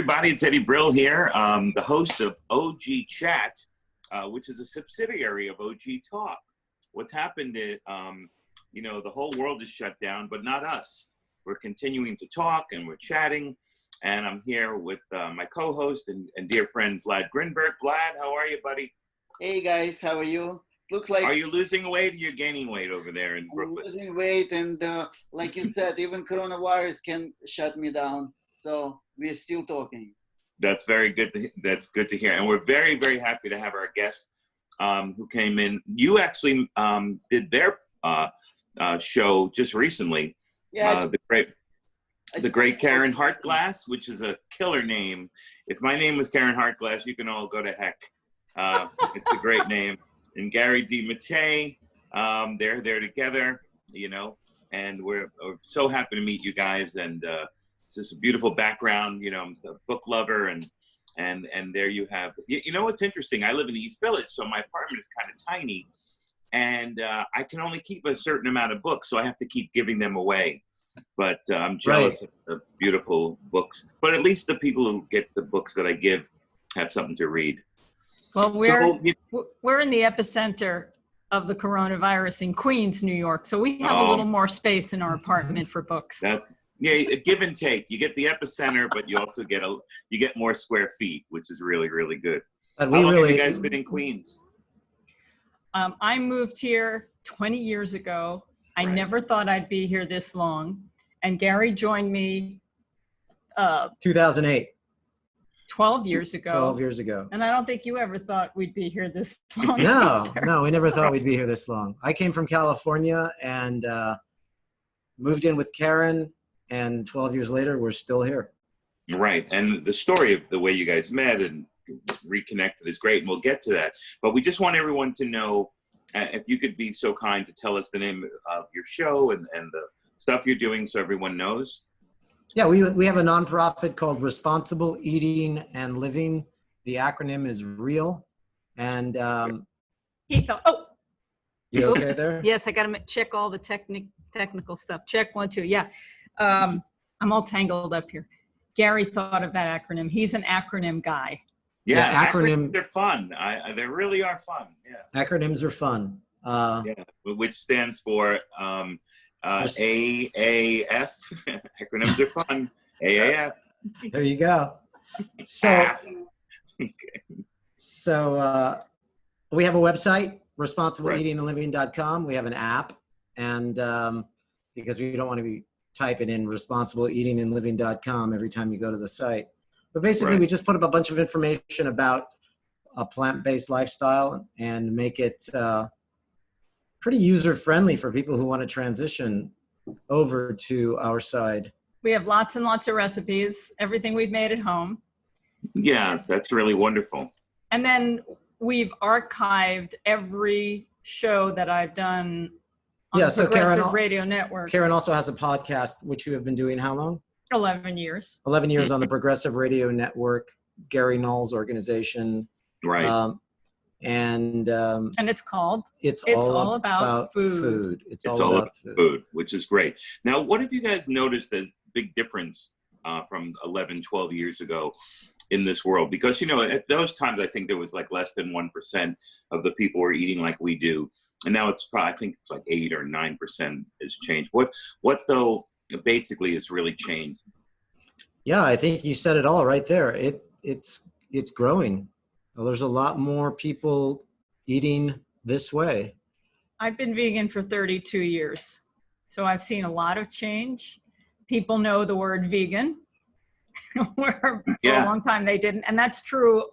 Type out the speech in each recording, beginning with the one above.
everybody, it's Eddie Brill here, the host of OG Chat, which is a subsidiary of OG Talk. What's happened is, the whole world is shut down, but not us. We're continuing to talk and we're chatting, and I'm here with my co-host and dear friend, Vlad Grinberg. Vlad, how are you, buddy? Hey guys, how are you? Looks like... Are you losing weight or you're gaining weight over there in Brooklyn? I'm losing weight, and like you said, even coronavirus can shut me down. So we're still talking. That's very good. That's good to hear. And we're very, very happy to have our guest who came in. You actually did their show just recently. Yeah. The great Caryn Hartglass, which is a killer name. If my name was Caryn Hartglass, you can all go to heck. It's a great name. And Gary D. Mattei, they're there together, and we're so happy to meet you guys. And it's just a beautiful background, I'm a book lover, and there you have. You know what's interesting? I live in the East Village, so my apartment is kind of tiny, and I can only keep a certain amount of books, so I have to keep giving them away. But I'm jealous of the beautiful books. But at least the people who get the books that I give have something to read. Well, we're in the epicenter of the coronavirus in Queens, New York, so we have a little more space in our apartment for books. A give and take. You get the epicenter, but you also get more square feet, which is really, really good. How long have you guys been in Queens? I moved here 20 years ago. I never thought I'd be here this long, and Gary joined me 2008. 12 years ago. 12 years ago. And I don't think you ever thought we'd be here this long. No, we never thought we'd be here this long. I came from California and moved in with Caryn, and 12 years later, we're still here. Right. And the story of the way you guys met and reconnected is great, and we'll get to that. But we just want everyone to know, if you could be so kind to tell us the name of your show and the stuff you're doing so everyone knows. Yeah, we have a nonprofit called Responsible Eating and Living. The acronym is REAL. And he fell. Oh, you okay there? Yes, I got to check all the technical stuff. Check 1, 2. Yeah, I'm all tangled up here. Gary thought of that acronym. He's an acronym guy. Yeah, acronyms are fun. They really are fun. Yeah, acronyms are fun. Which stands for AAF. Acronyms are fun. AAF. There you go. So we have a website, responsibleeatingandliving.com. We have an app, and because we don't want to be typing in responsibleeatingandliving.com every time you go to the site. But basically, we just put up a bunch of information about a plant-based lifestyle and make it pretty user-friendly for people who want to transition over to our side. We have lots and lots of recipes, everything we've made at home. Yeah, that's really wonderful. And then we've archived every show that I've done on the Progressive Radio Network. Caryn also has a podcast, which you have been doing how long? 11 years. 11 years on the Progressive Radio Network, Gary Null's organization. Right. And it's called It's all about food. It's all about food, which is great. Now, what have you guys noticed as big difference from 11, 12 years ago in this world? Because, at those times, I think there was like less than 1% of the people were eating like we do. And now it's probably, I think it's like 8 or 9% has changed. What though basically has really changed? Yeah, I think you said it all right there. It's growing. Well, there's a lot more people eating this way. I've been vegan for 32 years, so I've seen a lot of change. People know the word vegan, where for a long time they didn't, and that's true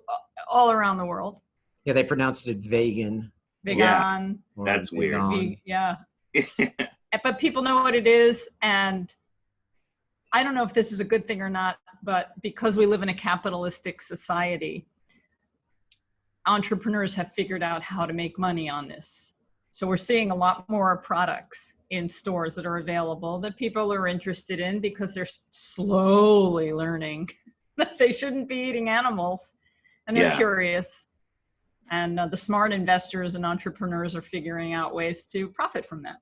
all around the world. Yeah, they pronounced it vegan. Vegan. Yeah, that's weird. Yeah. But people know what it is, and I don't know if this is a good thing or not, but because we live in a capitalistic society, entrepreneurs have figured out how to make money on this. So we're seeing a lot more products in stores that are available that people are interested in because they're slowly learning that they shouldn't be eating animals, and they're curious. And the smart investors and entrepreneurs are figuring out ways to profit from that.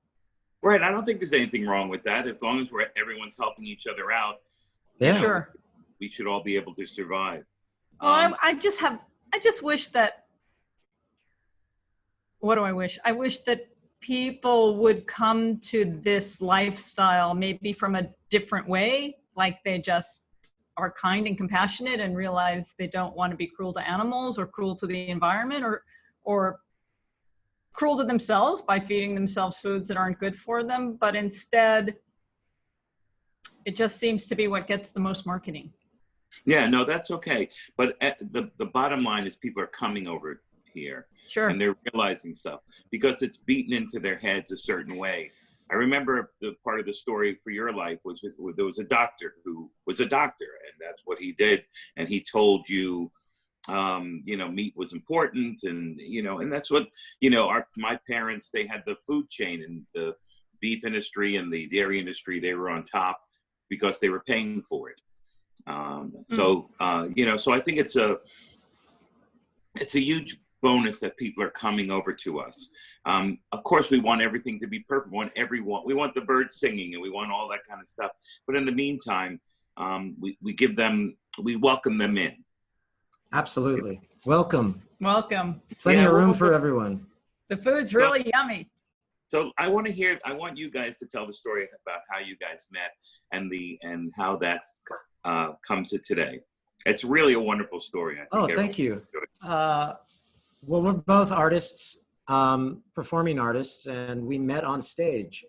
Right. I don't think there's anything wrong with that, as long as everyone's helping each other out. Yeah. Sure. we should all be able to survive. Well, I just wish that, what do I wish? I wish that people would come to this lifestyle maybe from a different way, like they just are kind and compassionate and realize they don't want to be cruel to animals or cruel to the environment or cruel to themselves by feeding themselves foods that aren't good for them, but instead it just seems to be what gets the most marketing. Yeah, no, that's okay. But the bottom line is people are coming over here. Sure. And they're realizing stuff because it's beaten into their heads a certain way. I remember the part of the story for your life was there was a doctor who was a doctor, and that's what he did. And he told you, meat was important, and and that's what my parents, they had the food chain and the beef industry and the dairy industry. They were on top because they were paying for it. So I think it's a huge bonus that people are coming over to us. Of course, we want everything to be perfect. We want the birds singing, and we want all that kind of stuff. But in the meantime, we welcome them in. Absolutely. Welcome. Plenty of room for everyone. The food's really yummy. So I want you guys to tell the story about how you guys met and how that's come to today. It's really a wonderful story. I think thank you. Well, we're both artists, performing artists, and we met on stage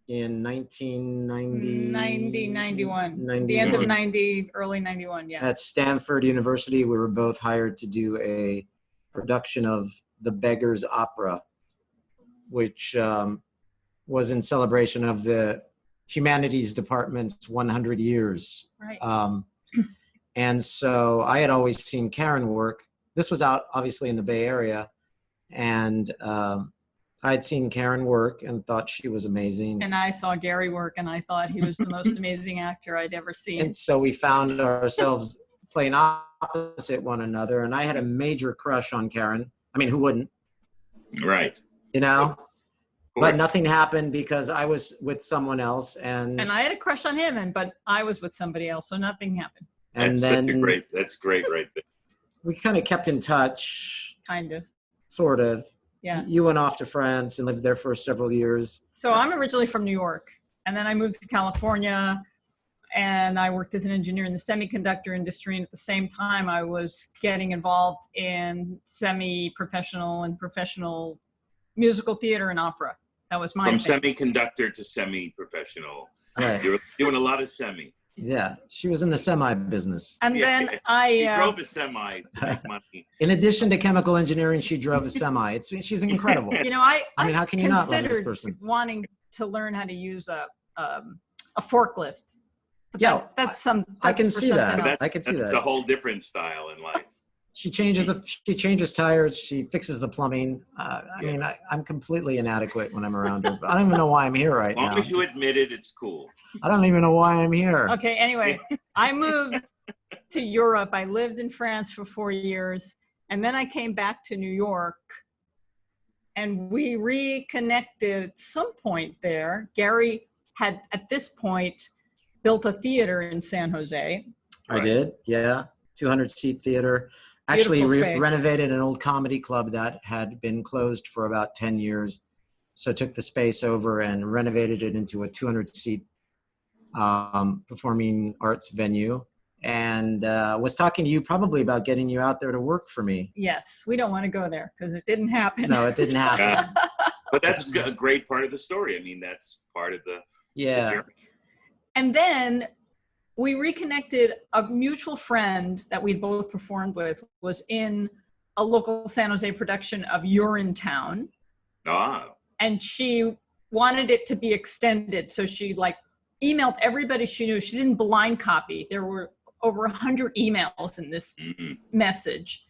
in 1990. 91. The end of 90, early 91, yeah. At Stanford University, we were both hired to do a production of The Beggar's Opera, which was in celebration of the Humanities Department's 100 years. Right. And so I had always seen Caryn work. This was out obviously in the Bay Area, and I had seen Caryn work and thought she was amazing. And I saw Gary work, and I thought he was the most amazing actor I'd ever seen. And so we found ourselves playing opposite one another, and I had a major crush on Caryn. I mean, who wouldn't? Right. But nothing happened because I was with someone else, and I had a crush on him, but I was with somebody else, so nothing happened. And that's great right there. We kind of kept in touch. Kind of. Sort of. Yeah. You went off to France and lived there for several years. So I'm originally from New York, and then I moved to California, and I worked as an engineer in the semiconductor industry. And at the same time, I was getting involved in semi-professional and professional musical theater and opera. That was my thing. Semiconductor to semi-professional. Right. You were doing a lot of semi. Yeah, she was in the semi business. And then She drove a semi to make money. In addition to chemical engineering, she drove a semi. She's incredible. I mean, how can you not love this person? Wanting to learn how to use a forklift. But yeah, I can see that. I can see that. That's a whole different style in life. She changes tires. She fixes the plumbing. I mean, I'm completely inadequate when I'm around her. But I don't even know why I'm here right now. As long as you admit it, it's cool. I don't even know why I'm here. Okay, anyway, I moved to Europe. I lived in France for 4 years, and then I came back to New York, and we reconnected at some point there. Gary had, at this point, built a theater in San Jose. I did, yeah. 200-seat theater. Actually renovated an old comedy club that had been closed for about 10 years. So took the space over and renovated it into a 200-seat performing arts venue. And was talking to you probably about getting you out there to work for me. Yes, we don't want to go there because it didn't happen. No, it didn't happen. But that's a great part of the story. I mean, that's part of the journey. And then we reconnected. A mutual friend that we both performed with was in a local San Jose production of You're in Town. Ah. And she wanted it to be extended. So she emailed everybody she knew. She didn't blind copy. There were over 100 emails in this message.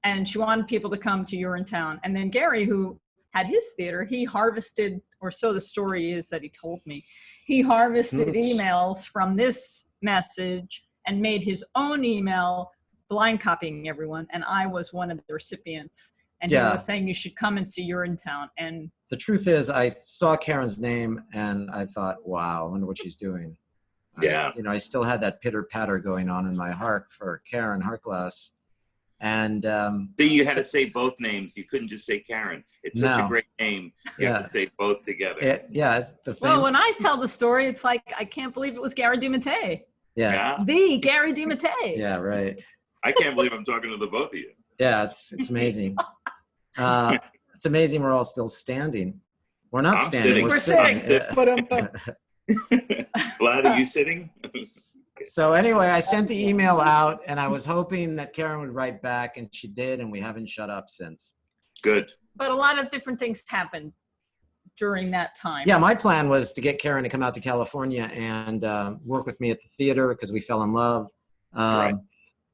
And she wanted people to come to You're in Town. And then Gary, who had his theater, he harvested, or so the story is that he told me, he harvested emails from this message and made his own email, blind copying everyone. And I was one of the recipients. And he was saying, you should come and see You're in Town. And the truth is, I saw Caryn's name and I thought, wow, I wonder what she's doing. Yeah. I still had that pitter patter going on in my heart for Caryn Hartglass. And So you had to say both names. You couldn't just say Caryn. It's such a great name. You have to say both together. It's well, when I tell the story, it's like, I can't believe it was Gary DiMattei. Yeah. The Gary DiMattei. Yeah, right. I can't believe I'm talking to the both of you. Yeah, it's amazing. It's amazing we're all still standing. We're not standing. We're sitting. Vlad, are you sitting? So anyway, I sent the email out, and I was hoping that Caryn would write back, and she did, and we haven't shut up since. Good. But a lot of different things happened during that time. Yeah, my plan was to get Caryn to come out to California and work with me at the theater because we fell in love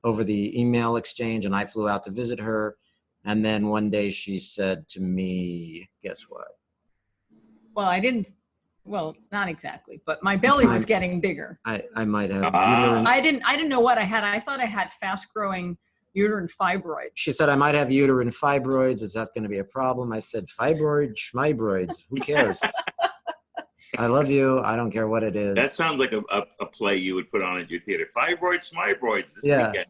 over the email exchange, and I flew out to visit her. And then one day she said to me, guess what? Well, not exactly, but my belly was getting bigger. I might have. I didn't know what I had. I thought I had fast growing uterine fibroids. She said, I might have uterine fibroids. Is that going to be a problem? I said, fibroids, schmibroids. Who cares? I love you. I don't care what it is. That sounds like a play you would put on at your theater. Fibroids, schmibroids this weekend.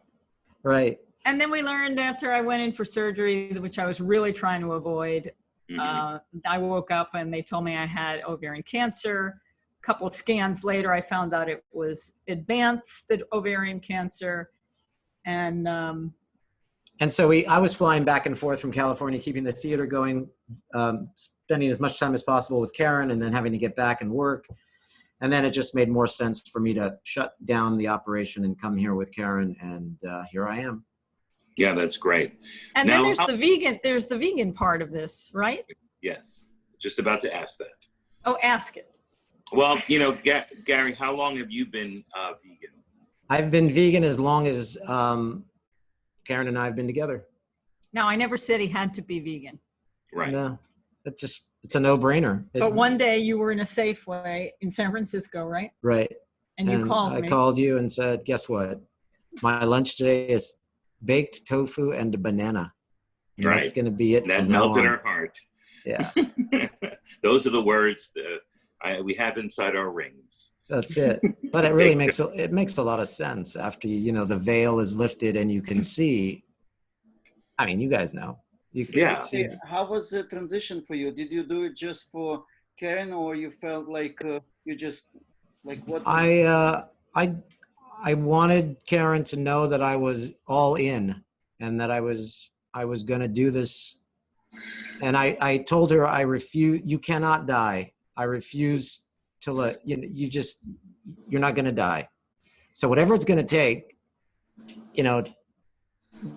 Right. And then we learned after I went in for surgery, which I was really trying to avoid, I woke up and they told me I had ovarian cancer. A couple of scans later, I found out it was advanced ovarian cancer. And so I was flying back and forth from California, keeping the theater going, spending as much time as possible with Caryn, and then having to get back and work. And then it just made more sense for me to shut down the operation and come here with Caryn, and here I am. Yeah, that's great. And now, then there's the vegan part of this, right? Yes. Just about to ask that. Oh, ask it. Well, Gary, how long have you been vegan? I've been vegan as long as Caryn and I have been together. Now, I never said he had to be vegan. Right. No, it's a no-brainer. But one day you were in a Safeway in San Francisco, right? Right. And you called me. I called you and said, guess what? My lunch today is baked tofu and a banana. And right. That's going to be it. That melted our heart. Yeah. Those are the words that we have inside our rings. That's it. But it really makes a lot of sense after the veil is lifted and you can see. I mean, you guys know. You can see. How was the transition for you? Did you do it just for Caryn, or you felt like you just like what? I wanted Caryn to know that I was all in and that I was going to do this. And I told her, I refuse, you cannot die. I refuse to let you're not going to die. So whatever it's going to take,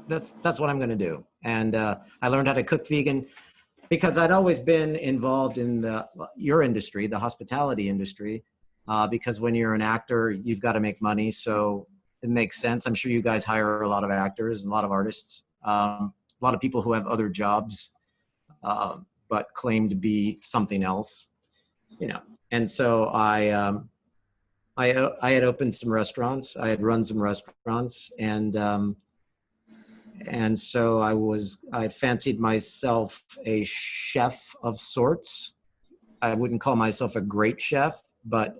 that's what I'm going to do. And I learned how to cook vegan because I'd always been involved in your industry, the hospitality industry. Because when you're an actor, you've got to make money. So it makes sense. I'm sure you guys hire a lot of actors and a lot of artists, a lot of people who have other jobs, but claim to be something else, And so I had opened some restaurants. I had run some restaurants, and so I fancied myself a chef of sorts. I wouldn't call myself a great chef, but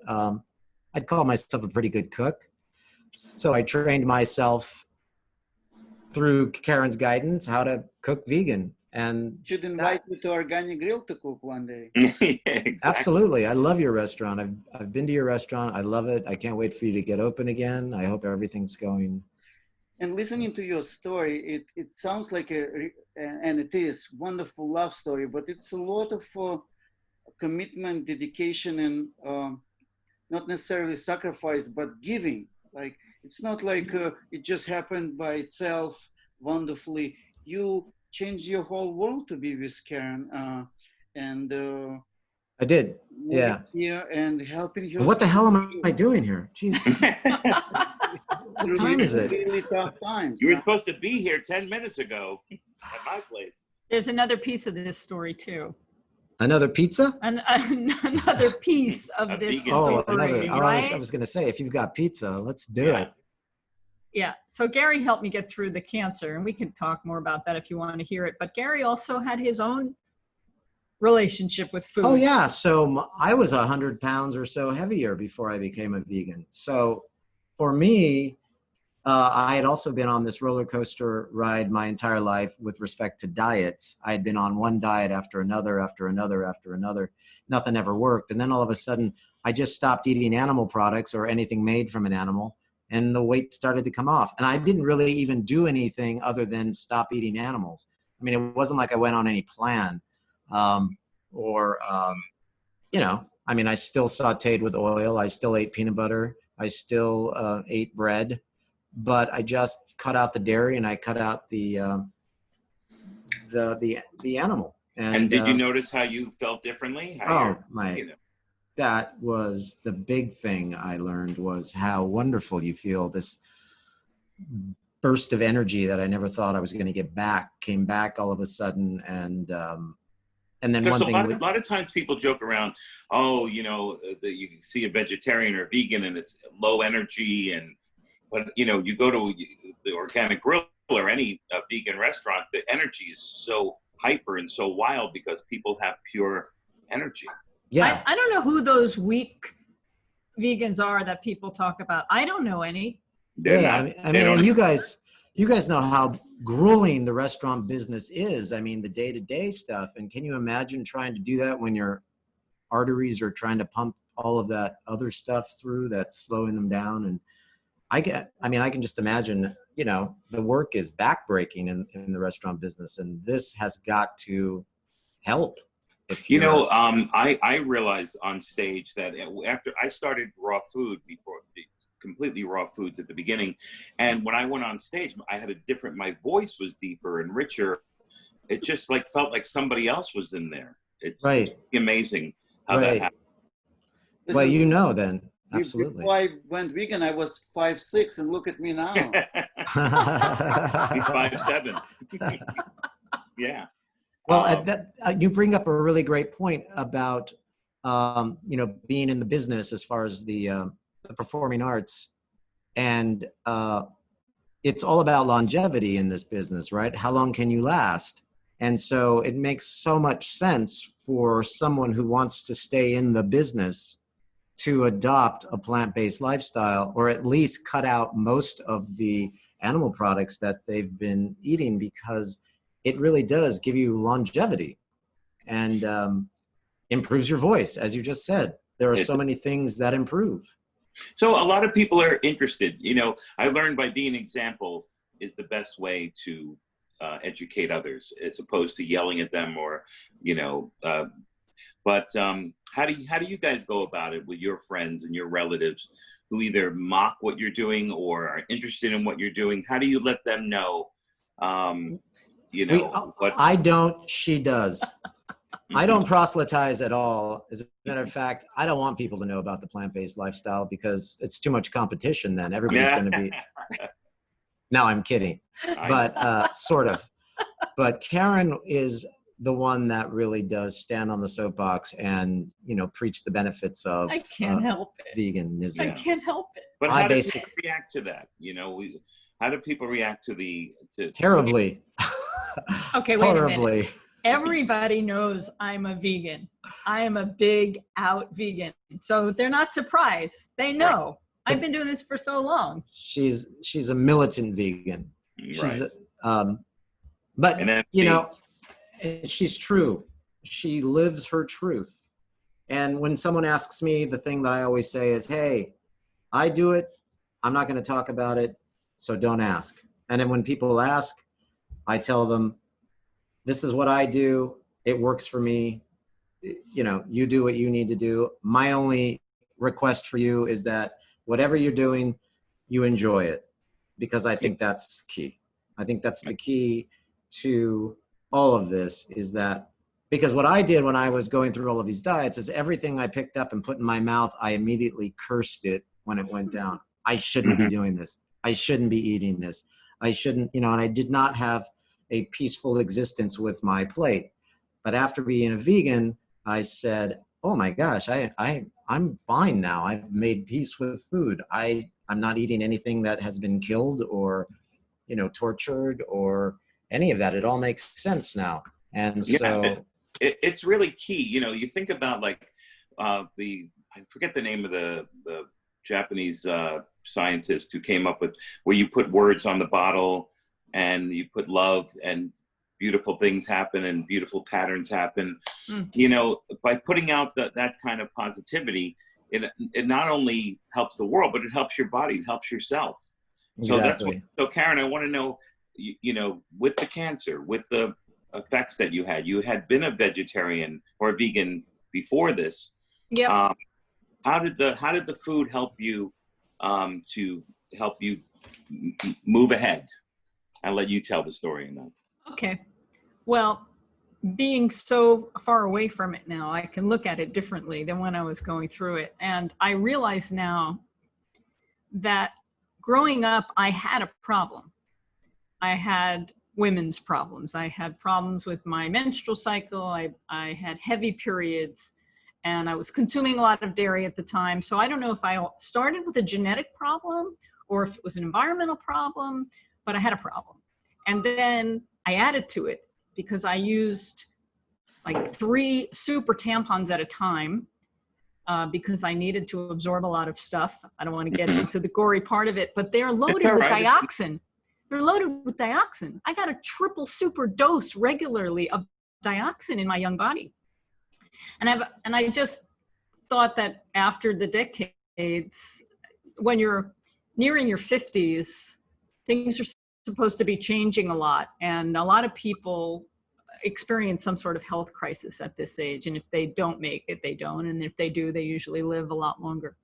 I'd call myself a pretty good cook. So I trained myself through Caryn's guidance how to cook vegan. And should invite you to OrganicGrill to cook one day. Yeah, exactly. Absolutely. I love your restaurant. I've been to your restaurant. I love it. I can't wait for you to get open again. I hope everything's going. And listening to your story, it sounds like and it is wonderful love story, but it's a lot of commitment, dedication, and not necessarily sacrifice, but giving. Like, it's not like it just happened by itself wonderfully. You changed your whole world to be with Caryn, and I did. Yeah. Here and helping you. What the hell am I doing here? Jesus. What time is it? Really tough times. You were supposed to be here 10 minutes ago at my place. There's another piece of this story too. Another pizza? Another piece of this story. I was going to say, if you've got pizza, let's do it. Yeah. So Gary helped me get through the cancer, and we can talk more about that if you want to hear it. But Gary also had his own relationship with food? Oh yeah. So I was 100 pounds or so heavier before I became a vegan. So for me, I had also been on this roller coaster ride my entire life with respect to diets. I had been on one diet after another, after another, after another. Nothing ever worked. And then all of a sudden, I just stopped eating animal products or anything made from an animal, and the weight started to come off. And I didn't really even do anything other than stop eating animals. I mean, it wasn't like I went on any plan. I mean, I still sauteed with oil. I still ate peanut butter. I still ate bread. But I just cut out the dairy and I cut out the animal. And did you notice how you felt differently? That was the big thing I learned, was how wonderful you feel. This burst of energy that I never thought I was going to get back came back all of a sudden. And then Because one thing, a lot of times people joke around, that you see a vegetarian or vegan and it's low energy, but you go to the Organic Grill or any vegan restaurant, the energy is so hyper and so wild because people have pure energy. yeah. I don't know who those weak vegans are that people talk about. I don't know any. And you guys know how grueling the restaurant business is. I mean, the day-to-day stuff. And can you imagine trying to do that when your arteries are trying to pump all of that other stuff through that's slowing them down? And I can just imagine, the work is backbreaking in the restaurant business, and this has got to help. I realized on stage that after I started raw food completely raw foods at the beginning. And when I went on stage, my voice was deeper and richer. It just felt like somebody else was in there. It's amazing how that happened. Well, then. Absolutely. Before I went vegan, I was 5'6", and look at me now. He's 5'7". Yeah. Well, you bring up a really great point about, being in the business as far as the performing arts. And it's all about longevity in this business, right? How long can you last? And so it makes so much sense for someone who wants to stay in the business to adopt a plant-based lifestyle, or at least cut out most of the animal products that they've been eating, because it really does give you longevity and improves your voice. As you just said, there are so many things that improve. So a lot of people are interested. I learned by being an example is the best way to educate others, as opposed to yelling at them or, But how do you guys go about it with your friends and your relatives who either mock what you're doing or are interested in what you're doing? How do you let them know? I don't. She does. I don't proselytize at all. As a matter of fact, I don't want people to know about the plant-based lifestyle because it's too much competition. Then everybody's going to be. No, I'm kidding, but sort of. But Caryn is the one that really does stand on the soapbox and, preach the benefits of I can't help it. Veganism. I can't help it. But how do people react to that? How do people react to terribly? Okay, wait a minute. Everybody knows I'm a vegan. I am a big out vegan. So they're not surprised. They know. Right. I've been doing this for so long. She's a militant vegan. She's she's true. She lives her truth. And when someone asks me, the thing that I always say is, hey, I do it. I'm not going to talk about it. So don't ask. And then when people ask, I tell them, this is what I do. It works for me. You do what you need to do. My only request for you is that whatever you're doing, you enjoy it, because I think that's key. I think that's the key to all of this, is that, because what I did when I was going through all of these diets is everything I picked up and put in my mouth, I immediately cursed it when it went down. I shouldn't be doing this. I shouldn't be eating this. I shouldn't, and I did not have a peaceful existence with my plate. But after being a vegan, I said, oh my gosh, I'm fine now. I've made peace with food. I'm not eating anything that has been killed or, tortured or any of that. It all makes sense now. And so it's really key. You know, you think about like I forget the name of the Japanese scientist who came up with where you put words on the bottle and you put love and beautiful things happen and beautiful patterns happen. You know, by putting out that kind of positivity, it not only helps the world, but it helps your body, it helps yourself. Exactly. So Caryn, I want to know, you know, with the cancer, with the effects that you had been a vegetarian or a vegan before this. Yeah. How did the food help you to help you move ahead? I'll let you tell the story in that. Okay. Well, being so far away from it now, I can look at it differently than when I was going through it. And I realize now that growing up, I had a problem. I had women's problems. I had problems with my menstrual cycle. I had heavy periods, and I was consuming a lot of dairy at the time. So I don't know if I started with a genetic problem or if it was an environmental problem, but I had a problem. And then I added to it because I used like 3 super tampons at a time because I needed to absorb a lot of stuff. I don't want to get into the gory part of it, but they're loaded with dioxin. They're loaded with dioxin. I got a triple super dose regularly of dioxin in my young body. And I just thought that after the decades, when you're nearing your 50s, things are supposed to be changing a lot. And a lot of people experience some sort of health crisis at this age. And if they don't make it, they don't. And if they do, they usually live a lot longer.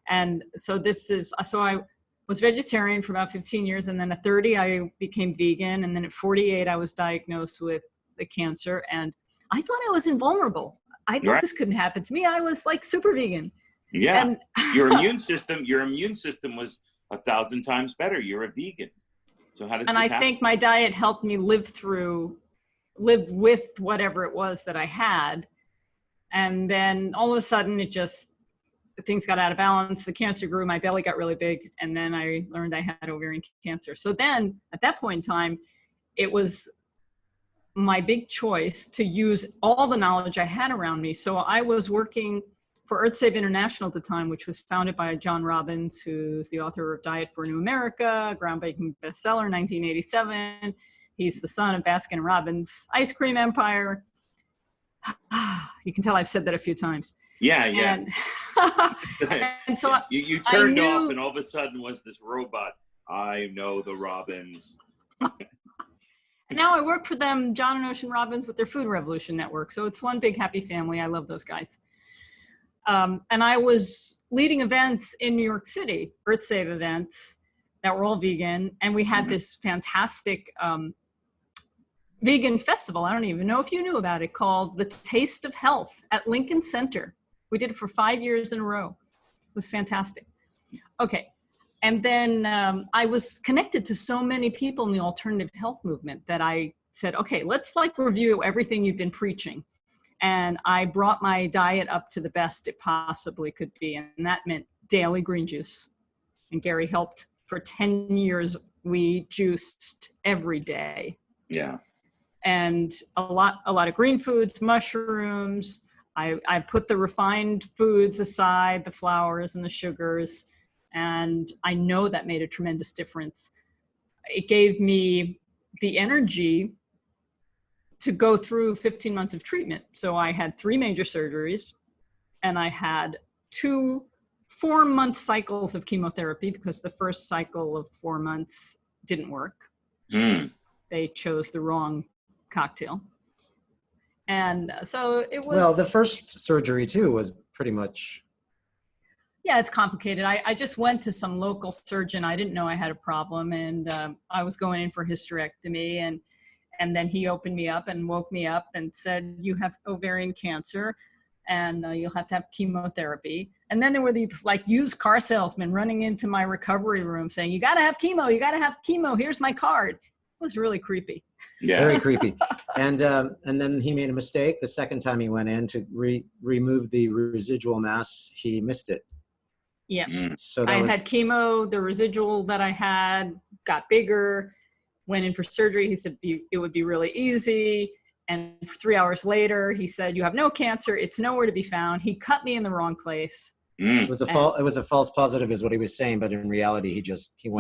And so I was vegetarian for about 15 years. And then at 30, I became vegan. And then at 48, I was diagnosed with the cancer. And I thought I was invulnerable. I thought this couldn't happen to me. I was like super vegan. Yeah. And your immune system was 1,000 times better. You're a vegan. So how does and this I happen? think my diet helped me live with whatever it was that I had. And then all of a sudden things got out of balance. The cancer grew, my belly got really big. And then I learned I had ovarian cancer. So then at that point in time, it was my big choice to use all the knowledge I had around me. So I was working for EarthSave International at the time, which was founded by John Robbins, who's the author of Diet for a New America, groundbreaking bestseller, 1987. He's the son of Baskin and Robbins' ice cream empire. You can tell I've said that a few times. Yeah, yeah. And so you turned off, and all of a sudden was this robot. I know the Robbins. And now I work for them, John and Ocean Robbins, with their Food Revolution Network. So it's one big happy family. I love those guys. And I was leading events in New York City, EarthSave events that were all vegan. And we had this fantastic vegan festival. I don't even know if you knew about it, called The Taste of Health at Lincoln Center. We did it for 5 years in a row. It was fantastic. Okay. And then I was connected to so many people in the alternative health movement that I said, okay, let's review everything you've been preaching. And I brought my diet up to the best it possibly could be. And that meant daily green juice. And Gary helped. For 10 years, we juiced every day. Yeah. And a lot of green foods, mushrooms. I put the refined foods aside, the flours and the sugars. And I know that made a tremendous difference. It gave me the energy to go through 15 months of treatment. So I had 3 major surgeries, and I had 2 4-month cycles of chemotherapy because the first cycle of 4 months didn't work. They chose the wrong cocktail. And so it was... Well, the first surgery too was pretty much... Yeah, it's complicated. I just went to some local surgeon. I didn't know I had a problem, and I was going in for hysterectomy, and then he opened me up and woke me up and said, you have ovarian cancer, and you'll have to have chemotherapy. And then there were these used car salesmen running into my recovery room saying, you got to have chemo, you got to have chemo, here's my card. It was really creepy. Yeah. Very creepy. And then he made a mistake. The second time he went in to remove the residual mass, he missed it. Yeah. So I had chemo, the residual that I had got bigger, went in for surgery. He said it would be really easy. And 3 hours later, he said, "You have no cancer. It's nowhere to be found." He cut me in the wrong place. It was a false positive is what he was saying, but in reality, he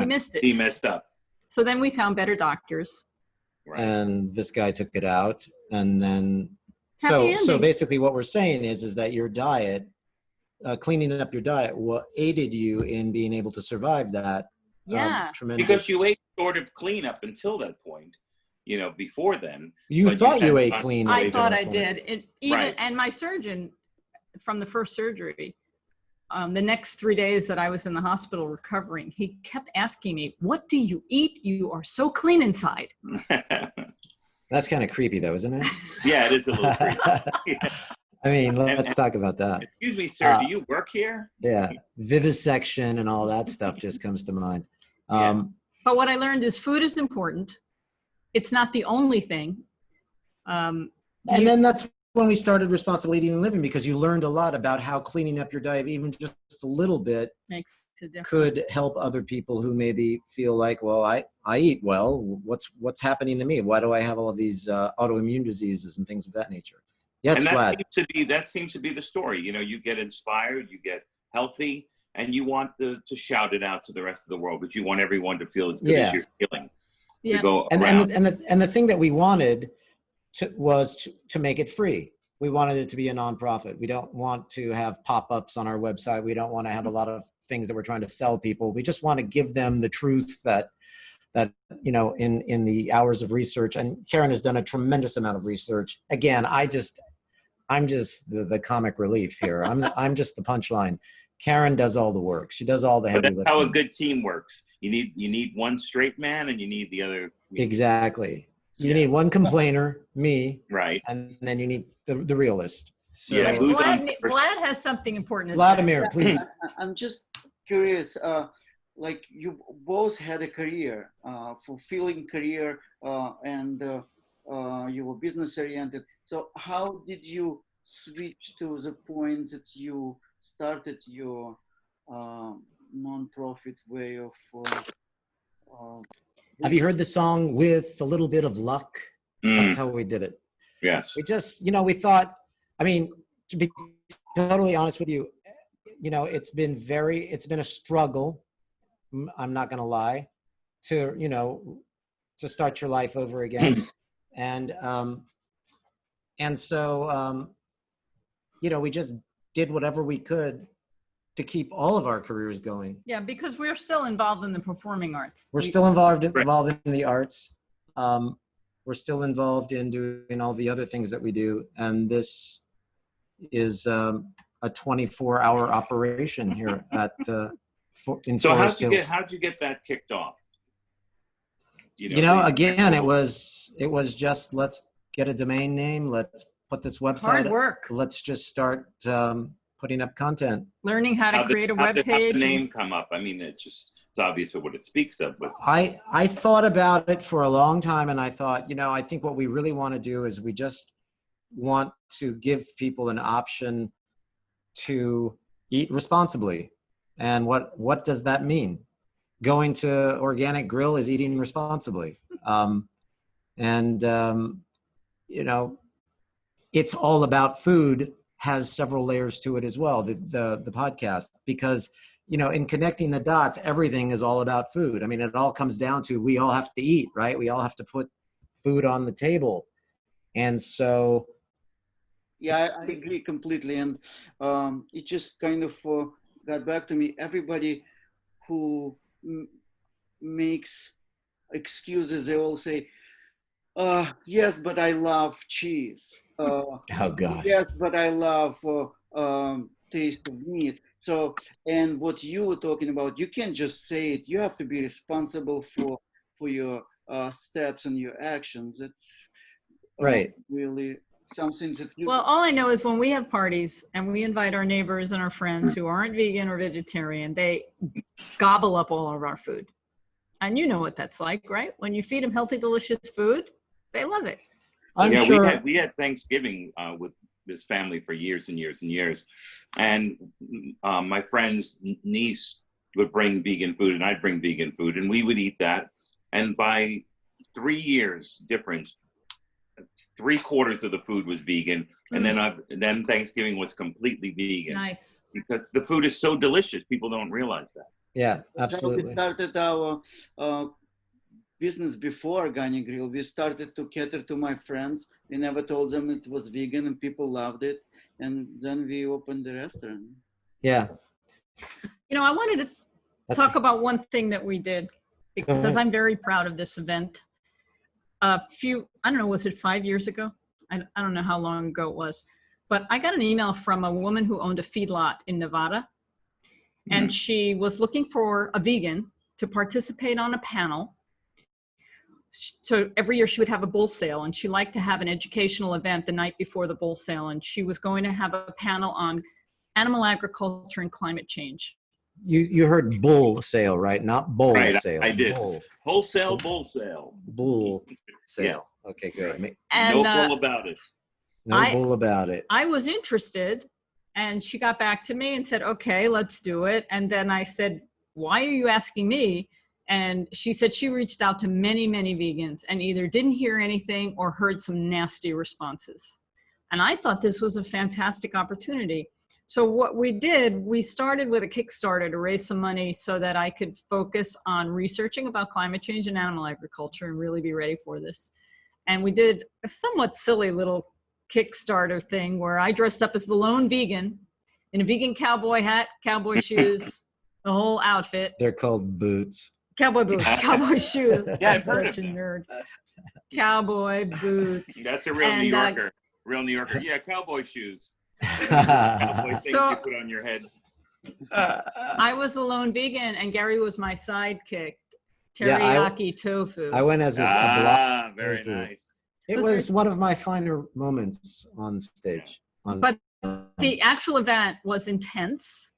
missed it. He messed up. So then we found better doctors. Right. And this guy took it out. And then, Happy so ending. basically what we're saying is that your diet, cleaning up your diet, aided you in being able to survive that. Yeah. Tremendous. Because you ate sort of clean up until that point, before then. You thought you ate clean. I thought I did. Right. And my surgeon from the first surgery, the next 3 days that I was in the hospital recovering, he kept asking me, "What do you eat? You are so clean inside." That's kind of creepy though, isn't it? Yeah, it is a little creepy. I mean, let's talk about that. Excuse me, sir, do you work here? Yeah, vivisection and all that stuff just comes to mind. But what I learned is food is important. It's not the only thing. And then that's when we started Responsible Eating and Living, because you learned a lot about how cleaning up your diet, even just a little bit, makes a difference. Could help other people who maybe feel like, well, I eat well. What's happening to me? Why do I have all of these autoimmune diseases and things of that nature? Yes, and Vlad. that seems to be the story. You get inspired, you get healthy, and you want to shout it out to the rest of the world, but you want everyone to feel as good as you're feeling. Yeah. To go and around. And the thing that we wanted was to make it free. We wanted it to be a nonprofit. We don't want to have pop-ups on our website. We don't want to have a lot of things that we're trying to sell people. We just want to give them the truth that in the hours of research. And Caryn has done a tremendous amount of research. Again, I'm just the comic relief here. I'm just the punchline. Caryn does all the work. She does all the heavy lifting. That's how a good team works. You need one straight man, and you need the other. Exactly. You need one complainer, me, right, and then you need the realist. So, yeah, Vlad has something important to Vladimir, say. please. I'm just curious. Like you both had a career, fulfilling career, and you were business oriented. So how did you switch to the point that you started your non-profit way of? Have you heard the song "With a Little Bit of Luck"? That's how we did it. Yes. We just, we thought. I mean, to be totally honest with you, it's been a struggle. I'm not going to lie, to start your life over again, and so we just did whatever we could to keep all of our careers going. Yeah, because we're still involved in the performing arts. We're still involved in the arts. We're still involved in doing all the other things that we do, and this is a 24-hour operation here at. So how'd you get that kicked off? Again, it was just, let's get a domain name. Let's put this website. Hard work. Let's just start putting up content. Learning how to create a web page. How did the name come up? I mean, it's obvious what it speaks of. But I thought about it for a long time, and I thought, I think what we really want to do is we just want to give people an option to eat responsibly. And what does that mean? Going to OrganicGrill is eating responsibly. It's all about food has several layers to it as well, the podcast, because, in connecting the dots, everything is all about food. I mean, it all comes down to, we all have to eat, right? We all have to put food on the table. And so. Yeah, I agree completely. And it just kind of got back to me. Everybody who makes excuses, they all say, yes, but I love cheese. Oh God. Yes, but I love taste of meat. So, and what you were talking about, you can't just say it. You have to be responsible for your steps and your actions. It's right. Really something that you. Well, all I know is when we have parties and we invite our neighbors and our friends who aren't vegan or vegetarian, they gobble up all of our food. And you know what that's like, right? When you feed them healthy, delicious food, they love it. Sure. we had Thanksgiving with this family for years and years and years. And my friend's niece would bring vegan food and I'd bring vegan food and we would eat that. And by 3 years difference, 3/4 of the food was vegan, and then Thanksgiving was completely vegan. Nice. Because the food is so delicious, people don't realize that. Yeah, That's how we absolutely. started our business before OrganicGrill. We started to cater to my friends. We never told them it was vegan, and people loved it. And then we opened the restaurant. Yeah. You know, I wanted to talk about one thing that we did, because I'm very proud of this event. I don't know, was it 5 years ago? I don't know how long ago it was, but I got an email from a woman who owned a feedlot in Nevada, and she was looking for a vegan to participate on a panel. So every year she would have a bull sale, and she liked to have an educational event the night before the bull sale, and she was going to have a panel on animal agriculture and climate change. You heard bull sale, right? Not bull sale. I did. Bull. Wholesale bull sale. Bull sale. Yes. Okay, good. And, no bull about it. No bull about it. I was interested, and she got back to me and said, okay, let's do it. And then I said, why are you asking me? And she said she reached out to many, many vegans and either didn't hear anything or heard some nasty responses. And I thought this was a fantastic opportunity. So what we did, we started with a Kickstarter to raise some money so that I could focus on researching about climate change and animal agriculture and really be ready for this. And we did a somewhat silly little Kickstarter thing where I dressed up as the lone vegan in a vegan cowboy hat, cowboy shoes, the whole outfit. They're called boots. Cowboy boots, cowboy shoes. Yeah, I'm I've heard such a of them. nerd. Cowboy boots. That's a real New Yorker. Real New Yorker. Yeah, cowboy shoes. Cowboy things So- you put on your head. I was the lone vegan and Gary was my sidekick. Yeah, Teriyaki tofu. I went as a block. Very nice. It was one of my finer moments on stage. But the actual event was intense,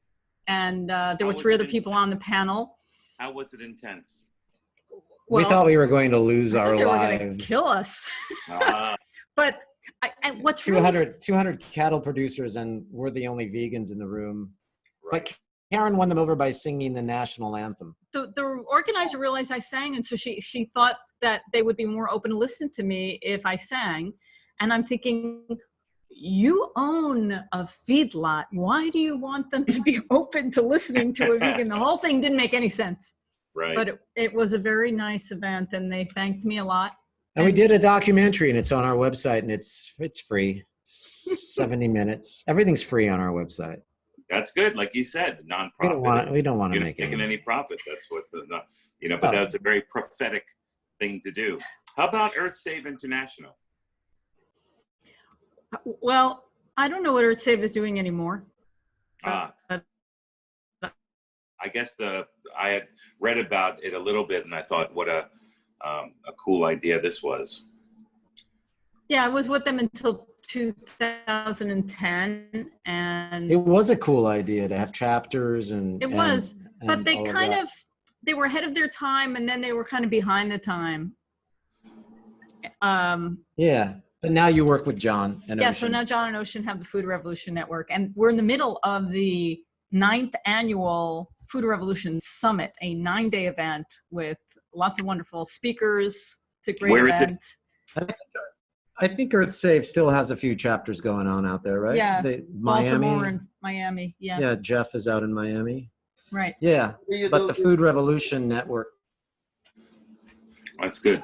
and there were was 3 it other people on the panel. How was it intense? We thought we were going to lose I thought our they were gonna lives. kill us. Ah, But what's really 200 cattle producers, and we're the only vegans in the room. right. But Caryn won them over by singing the national anthem. the organizer realized I sang, and so she thought that they would be more open to listen to me if I sang. And I'm thinking, you own a feedlot. Why do you want them to be open to listening to a vegan? The whole thing didn't make any sense. Right. But it was a very nice event, and they thanked me a lot. And we did a documentary, and it's on our website, and it's free. It's 70 minutes. Everything's free on our website. That's good. Like you said, nonprofit. We don't want to You're not make taking it. any profit. That's what but that's a very prophetic thing to do. How about Earth Save International? Well, I don't know what EarthSave is doing anymore. I guess I had read about it a little bit, and I thought what a cool idea this was. Yeah, I was with them until 2010, and It was a cool idea to have chapters and it was, but and they all kind that. of, they were ahead of their time, and then they were kind of behind the time. Yeah, but now you work with John and Yeah, Ocean. so now John and Ocean have the Food Revolution Network, and we're in the middle of the 9th annual Food Revolution Summit, a 9-day event with lots of wonderful speakers. It's a great Where is it? event. I think Earth Save still has a few chapters going on out there, right? Yeah, Baltimore Miami. and Miami. Yeah, Yeah, Jeff is out in Miami. right. Yeah, but the Food Revolution Network. That's good.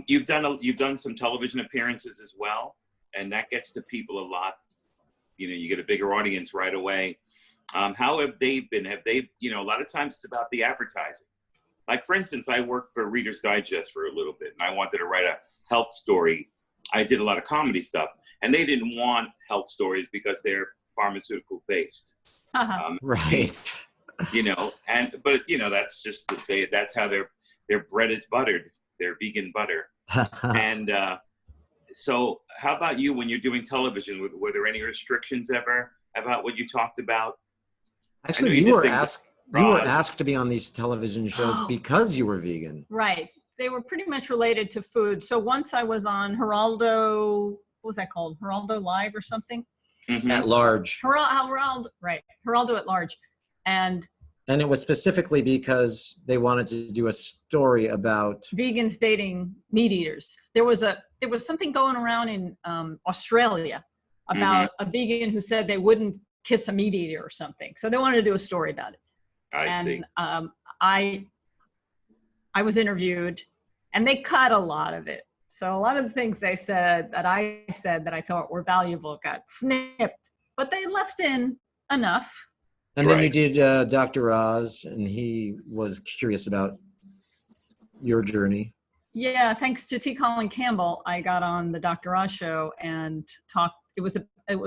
You've done some television appearances as well, and that gets to people a lot. You get a bigger audience right away. How have they been? Have they, a lot of times it's about the advertising. Like, for instance, I worked for Reader's Digest for a little bit, and I wanted to write a health story. I did a lot of comedy stuff, and they didn't want health stories because they're pharmaceutical based. Right. But that's just that's how their bread is buttered. Their vegan butter. And so how about you when you're doing television? Were there any restrictions ever about what you talked about? Actually, you were asked to be on these television shows because you were vegan. Right. They were pretty much related to food. So once I was on Geraldo, what was that called? Geraldo Live or something? Mm-hmm. At large. Geraldo at Large. And And it was specifically because they wanted to do a story about vegans dating meat eaters. There was something going around in Australia about a vegan who said they wouldn't kiss a meat eater or something. So they wanted to do a story about it. I see. I was interviewed, and they cut a lot of it. So a lot of the things they said that I thought were valuable got snipped, but they left in enough. And then you did Dr. Oz, and he was curious about your journey. Yeah, thanks to T. Colin Campbell, I got on the Dr. Oz show and talked. It was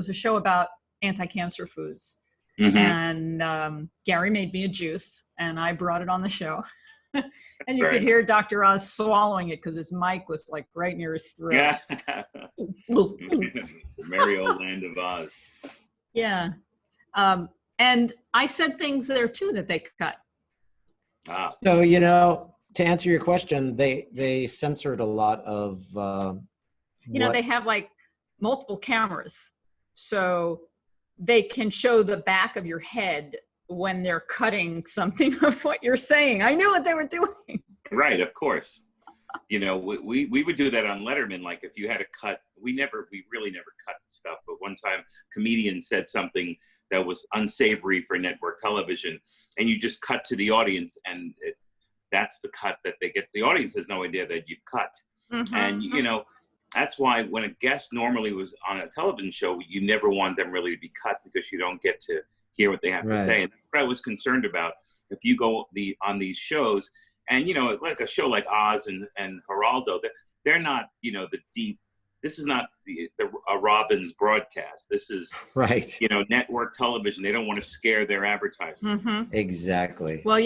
a show about anti-cancer foods, and Gary made me a juice, and I brought it on the show. And you could hear Dr. Oz swallowing it because his mic was like right near his throat. Yeah. Merry old land of Oz. Yeah. And I said things there too that they cut. So, to answer your question, they censored a lot of, they have like multiple cameras. So they can show the back of your head when they're cutting something of what you're saying. I knew what they were doing. Right, of course. We would do that on Letterman. Like if you had a cut, we really never cut stuff. But one time, comedian said something that was unsavory for network television, and you just cut to the audience, and that's the cut that they get. The audience has no idea that you cut. And that's why when a guest normally was on a television show, you never want them really to be cut because you don't get to hear what they have to say. And that's what I was concerned about. If you go on these shows, and like a show like Oz and Geraldo, they're not the deep. This is not a Robbins broadcast. This is network television. They don't want to scare their advertisers. Exactly. Well,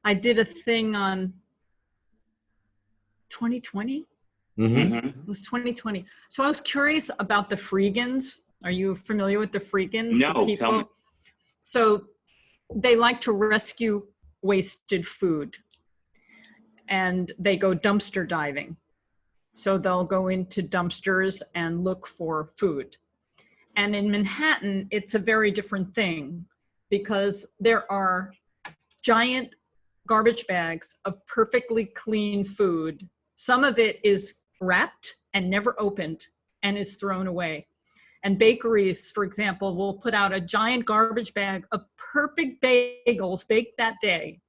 I did a thing on 2020. It was 2020. So I was curious about the Freegans. Are you familiar with the Freegans? No, tell me. So they like to rescue wasted food, and they go dumpster diving. So they'll go into dumpsters and look for food. And in Manhattan, it's a very different thing because there are giant garbage bags of perfectly clean food. Some of it is wrapped and never opened and is thrown away. And bakeries, for example, will put out a giant garbage bag of perfect bagels baked that day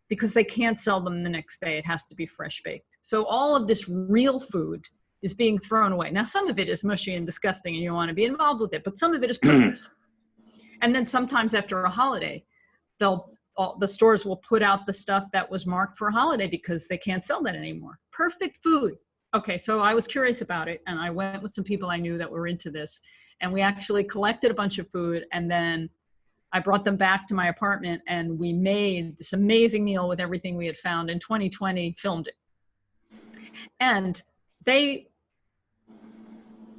because they can't sell them the next day. It has to be fresh baked. So all of this real food is being thrown away. Now, some of it is mushy and disgusting and you don't want to be involved with it, but some of it is perfect. And then sometimes after a holiday, the stores will put out the stuff that was marked for a holiday because they can't sell that anymore. Perfect food. Okay, so I was curious about it, and I went with some people I knew that were into this, and we actually collected a bunch of food, and then I brought them back to my apartment, and we made this amazing meal with everything we had found. In 2020, filmed it. And I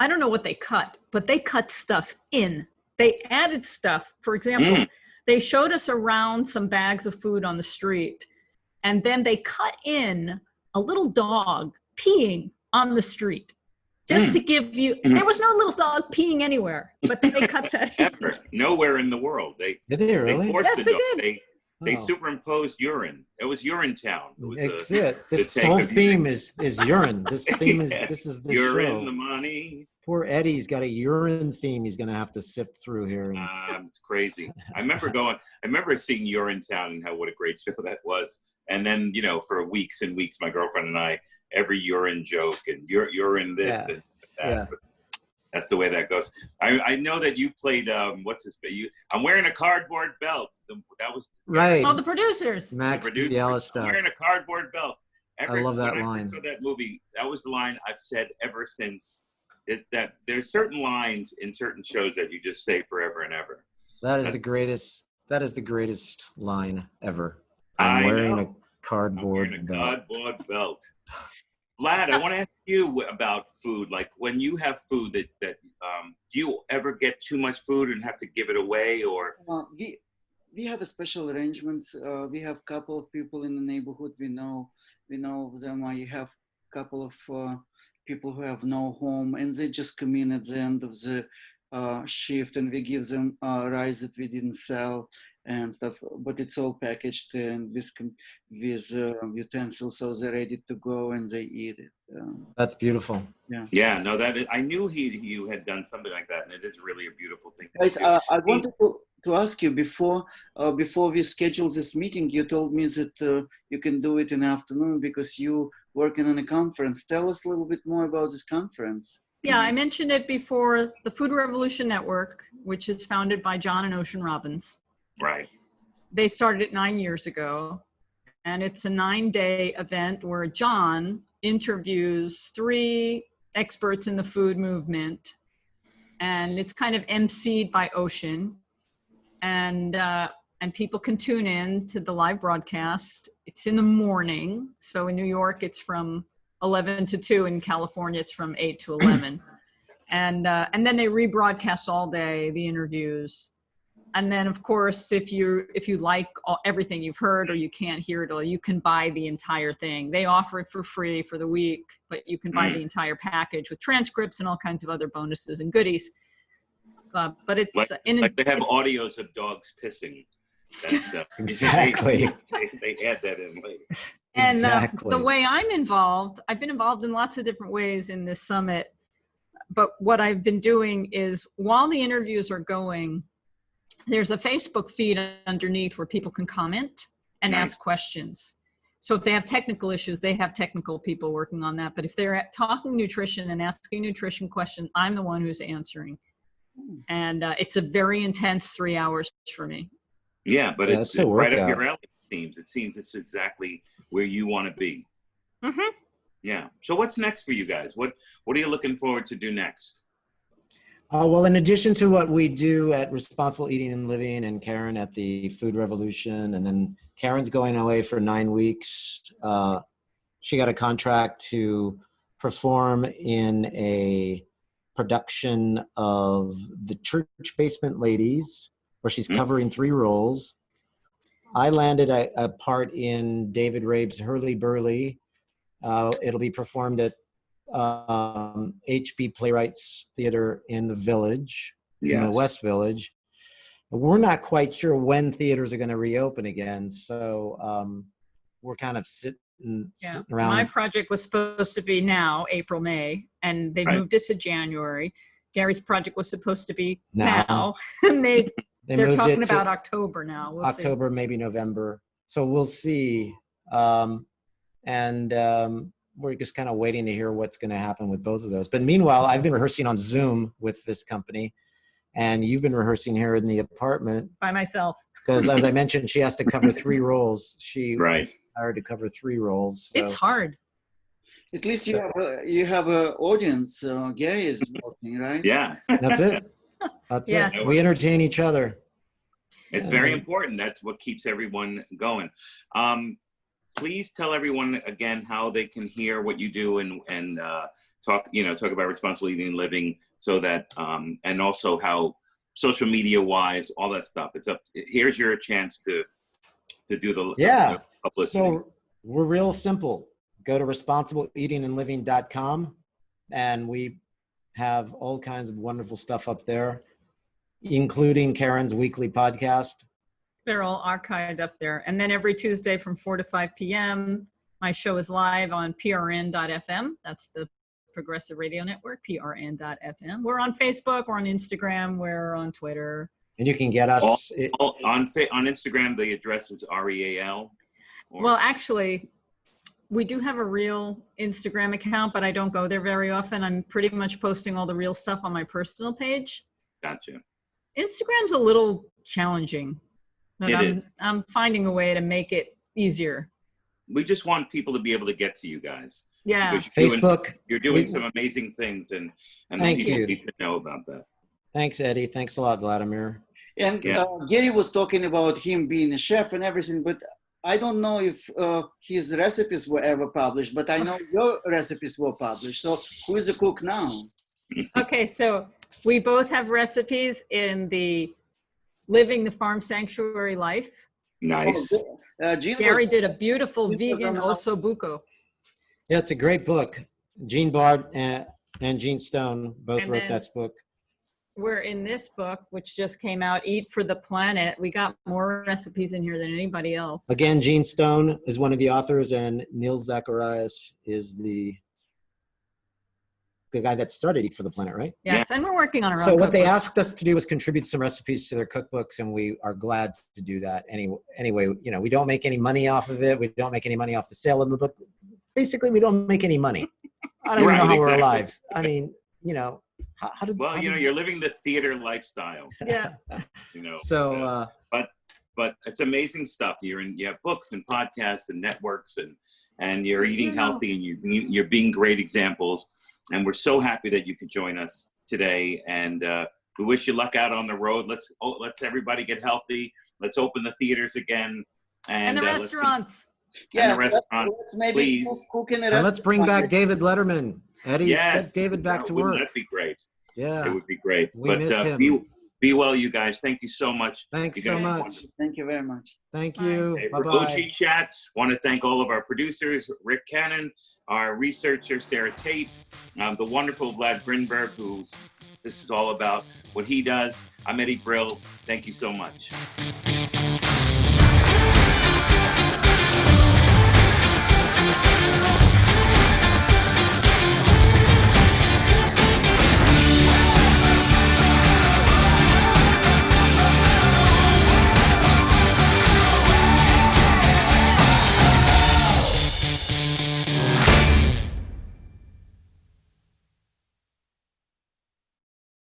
don't know what they cut, but they cut stuff in. They added stuff. For example, they showed us around some bags of food on the street, and then they cut in a little dog peeing on the street just to give you, there was no little dog peeing anywhere, but they cut that in. Nowhere in the world. Did they really? They forced yes, the dog. They superimposed urine. It was Urine Town. That's it. This whole theme is urine. This theme this is the You're show. In the money. Poor Eddie's got a urine theme he's going to have to sift through here. It's crazy. I remember seeing Urine Town and what a great show that was. And then, for weeks and weeks, my girlfriend and I, every urine joke and urine this and that. Yeah. That's the way that goes. I know that you played, what's his face? I'm wearing a cardboard belt. That was right. Oh, the producers. Max the producers. Bialystock. I'm wearing a cardboard belt. I love that line. When I saw that movie, that was the line I've said ever since. Is that there's certain lines in certain shows that you just say forever and ever. That's the greatest. That is the greatest line ever. I'm wearing a cardboard belt. Vlad, I want to ask you about food. Like when you have food that do you ever get too much food and have to give it away, or? We have a special arrangements. We have a couple of people in the neighborhood. We know them. I have a couple of people who have no home, and they just come in at the end of the shift, and we give them rice that we didn't sell and stuff, but it's all packaged and with utensils, so they're ready to go and they eat it. That's beautiful. Yeah, no, I knew you had done something like that, and it is really a beautiful thing. Guys, I wanted to ask you before we schedule this meeting, you told me that you can do it in the afternoon because you working on a conference. Tell us a little bit more about this conference. Yeah, I mentioned it before. The Food Revolution Network, which is founded by John and Ocean Robbins. Right. They started it 9 years ago, and it's a 9-day event where John interviews 3 experts in the food movement, and it's kind of emceed by Ocean, and people can tune in to the live broadcast. It's in the morning, so in New York it's from 11 to 2. In California it's from 8 to 11, and then they rebroadcast all day the interviews. And then, of course, if you like everything you've heard or you can't hear it all, you can buy the entire thing. They offer it for free for the week, but you can buy the entire package with transcripts and all kinds of other bonuses and goodies. But it's like they have audios of dogs pissing. Exactly. They add that in later. And Exactly. the way I'm involved, I've been involved in lots of different ways in this summit. But what I've been doing is while the interviews are going, there's a Facebook feed underneath where people can comment and ask questions. So if they have technical issues, they have technical people working on that. But if they're talking nutrition and asking nutrition questions, I'm the one who's answering. And it's a very intense 3 hours for me. Yeah, but it's right up your alley, it seems. It seems it's exactly where you want to be. Mm-hmm. Yeah. So what's next for you guys? What are you looking forward to do next? Well, in addition to what we do at Responsible Eating and Living and Caryn at the Food Revolution, and then Caryn's going away for 9 weeks. She got a contract to perform in a production of The Church Basement Ladies, where she's covering 3 roles. I landed a part in David Rabe's Hurly Burly. It'll be performed at HB Playwrights Theater in the Village, in the West Village. We're not quite sure when theaters are going to reopen again, so we're kind of sitting around. My project was supposed to be now, April, May, and they moved it to January. Gary's project was supposed to be now. And they're talking about October now. We'll October, maybe November. So we'll see. We're just kind of waiting to hear what's going to happen with both of those. But meanwhile, I've been rehearsing on Zoom with this company, and you've been rehearsing here in the apartment. By myself. Because as I mentioned, she has to cover 3 roles. She hired to cover 3 roles. So. It's hard. At least you have an audience. Gary is working, right? Yeah. That's it. That's it. We entertain each other. It's very important. That's what keeps everyone going. Please tell everyone again how they can hear what you do and talk about responsible eating and living, so that and also how social media wise, all that stuff. It's up. Here's your chance to do the publicity. So we're real simple. Go to responsibleeatingandliving.com, and we have all kinds of wonderful stuff up there, including Caryn's weekly podcast. They're all archived up there. And then every Tuesday from 4 to 5 p.m., my show is live on prn.fm. That's the Progressive Radio Network, prn.fm. We're on Facebook, we're on Instagram, we're on Twitter. And you can get us. On Instagram, the address is REAL. Well, actually, we do have a real Instagram account, but I don't go there very often. I'm pretty much posting all the real stuff on my personal page. Gotcha. Instagram's a little challenging. But is. I'm finding a way to make it easier. We just want people to be able to get to you guys. Yeah. Facebook. You're doing some amazing things, and people need to know about that. Thanks, Eddie. Thanks a lot, Vladimir. And Gary was talking about him being a chef and everything, but I don't know if his recipes were ever published, but I know your recipes were published. So who is the cook now? Okay, so we both have recipes in the Living the Farm Sanctuary Life. Nice. Gary did a beautiful vegan osso buco. Yeah, it's a great book. Gene Bard and Gene Stone both wrote that book. we're in this book, which just came out, Eat for the Planet. We got more recipes in here than anybody else. Again, Gene Stone is one of the authors, and Neil Zacharias is the guy that started Eat for the Planet, right? Yes, and we're working on our own So what they cookbook. asked us to do was contribute some recipes to their cookbooks, and we are glad to do that. Anyway, you know, we don't make any money off of it. We don't make any money off the sale of the book. Basically, we don't make any money. I don't even know how we're alive. I mean, you know, how did? Well, you know, you're living the theater lifestyle. Yeah. You know. So, but it's amazing stuff. You have books and podcasts and networks, and you're eating healthy, and you're being great examples. And we're so happy that you could join us today. And we wish you luck out on the road. Let's everybody get healthy. Let's open the theaters again. And the restaurants. And the restaurant, maybe please. Cook in a and let's bring back David Letterman. Eddie, yes, get David back to work. That'd be great. Yeah. It would be great. We miss him. Be well, you guys. Thank you so much. Thanks so much. Thank you very much. Thank you. Okay, Bye-bye. for OG Chat, want to thank all of our producers, Rick Cannon, our researcher, Sarah Tate, the wonderful Vlad Grinberg, this is all about what he does. I'm Eddie Brill. Thank you so much.